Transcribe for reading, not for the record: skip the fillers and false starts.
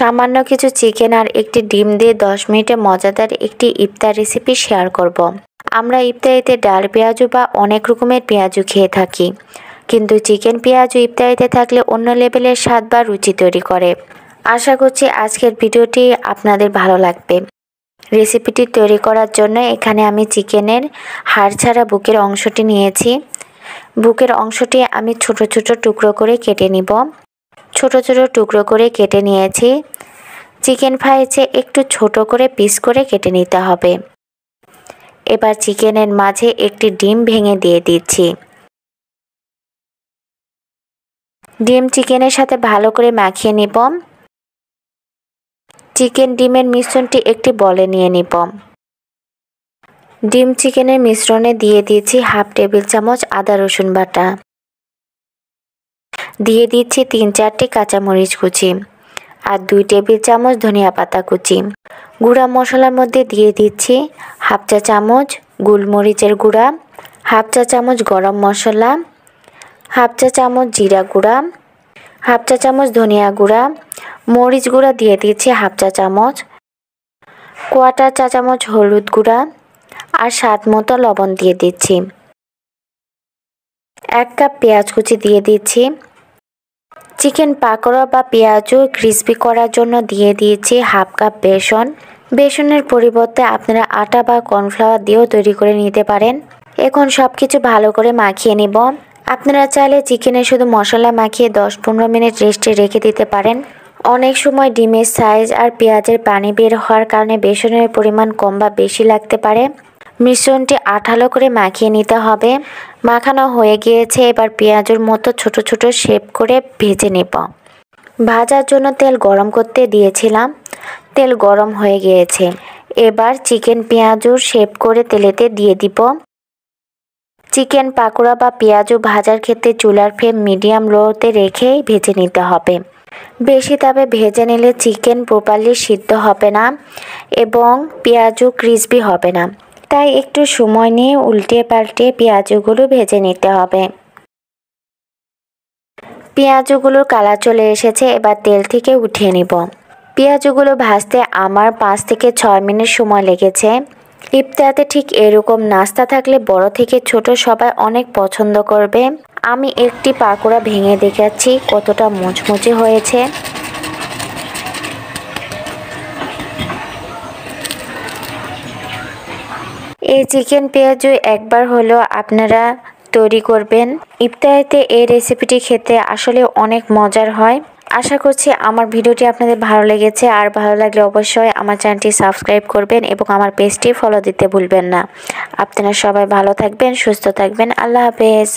সামান্য কিছু চিকেন আর একটি ডিম দিয়ে 10 মিনিটে মজাদার একটি ইফতার রেসিপি শেয়ার করব। আমরা ইফতারিতে ডাল পেঁয়াজু বা অনেক রকমের পেঁয়াজু খেয়ে থাকি, কিন্তু চিকেন পেঁয়াজু ইফতারিতে থাকলে অন্য লেভেলের স্বাদ বা রুচি তৈরি করে। আশা করছি আজকের ভিডিওটি আপনাদের ভালো লাগবে। রেসিপিটি তৈরি করার জন্য এখানে আমি চিকেনের হাড় ছাড়া বুকের অংশটি নিয়েছি। বুকের অংশটি আমি ছোট ছোট টুকরো করে কেটে নিব। ছোট ছোট টুকরো করে কেটে নিয়েছি। চিকেন ফ্রাইতে একটু ছোট করে পিস করে কেটে নিতে হবে। এবার চিকেনের মাঝে একটি ডিম ভেঙে দিয়ে দিচ্ছি। ডিম চিকেনের সাথে ভালো করে মাখিয়ে নিব। চিকেন ডিমের মিশ্রণটি একটি বলে নিয়ে নিব। ডিম চিকেনের মিশ্রণে দিয়ে দিয়েছি হাফ টেবিল চামচ আদা রসুন বাটা, দিয়ে দিচ্ছি 3-4টি কাঁচামরিচ কুচি আর 2 টেবিল চামচ ধনিয়া পাতা কুচি। গুঁড়া মশলার মধ্যে দিয়ে দিচ্ছি হাফ চা চামচ গোলমরিচের গুঁড়া, হাফ চা চামচ গরম মশলা, হাফ চা চামচ জিরা গুঁড়া, হাফ চা চামচ ধনিয়া গুঁড়া, মরিচ গুঁড়া দিয়ে দিচ্ছি হাফ চা চামচ, কোয়ার্টার চা চামচ হলুদ গুঁড়া আর স্বাদ মতো লবণ দিয়ে দিচ্ছি। 1 কাপ পেঁয়াজ কুচি দিয়ে দিচ্ছি। চিকেন পাকোড়া বা পেঁয়াজু ক্রিস্পি করার জন্য দিয়ে দিয়েছি হাফ কাপ বেসন। বেসনের পরিবর্তে আপনারা আটা বা কর্নফ্লাওয়ার দিয়েও তৈরি করে নিতে পারেন। এখন সব কিছু ভালো করে মাখিয়ে নিব। আপনারা চাইলে চিকেনে শুধু মশলা মাখিয়ে 10-15 মিনিট রেস্টে রেখে দিতে পারেন। অনেক সময় ডিমের সাইজ আর পেঁয়াজের পানি বের হওয়ার কারণে বেসনের পরিমাণ কম বা বেশি লাগতে পারে। মিশ্রণটি আঠালো করে মাখিয়ে নিতে হবে। মাখানো হয়ে গিয়েছে। এবার পেঁয়াজের মতো ছোট ছোট শেপ করে ভেজে নেব। ভাজার জন্য তেল গরম করতে দিয়েছিলাম। তেল গরম হয়ে গিয়েছে। এবার চিকেন পেঁয়াজুর শেপ করে তেলেতে দিয়ে দিব। চিকেন পাকোড়া বা পেঁয়াজু ভাজার ক্ষেত্রে চুলার ফ্লেম মিডিয়াম লোতে রেখেই ভেজে নিতে হবে। বেশি তাপে ভেজে নিলে চিকেন প্রপারলি সিদ্ধ হবে না এবং পেঁয়াজু ক্রিস্পি হবে না। তাই একটু সময় নিয়ে উল্টে পাল্টে পেঁয়াজগুলো ভেজে নিতে হবে। পেঁয়াজগুলোর কালার চলে এসেছে। এবার তেল থেকে উঠিয়ে নিব। পেঁয়াজগুলো ভাজতে আমার 5 থেকে 6 মিনিট সময় লেগেছে। ইফতারিতে ঠিক এরকম নাস্তা থাকলে বড় থেকে ছোট সবাই অনেক পছন্দ করবে। আমি একটি পাকোড়া ভেঙে দেখাচ্ছি কতটা মুচমুচে হয়েছে। এই চিকেন পেঁয়াজু একবার হলেও আপনারা তৈরি করবেন। ইফতারিতে এই রেসিপিটি খেতে আসলে অনেক মজার হয়। আশা করছি আমার ভিডিওটি আপনাদের ভালো লেগেছে। আর ভালো লাগলে অবশ্যই আমার চ্যানেলটি সাবস্ক্রাইব করবেন এবং আমার পেজটি ফলো দিতে ভুলবেন না। আপনারা সবাই ভালো থাকবেন, সুস্থ থাকবেন। আল্লাহ হাফেজ।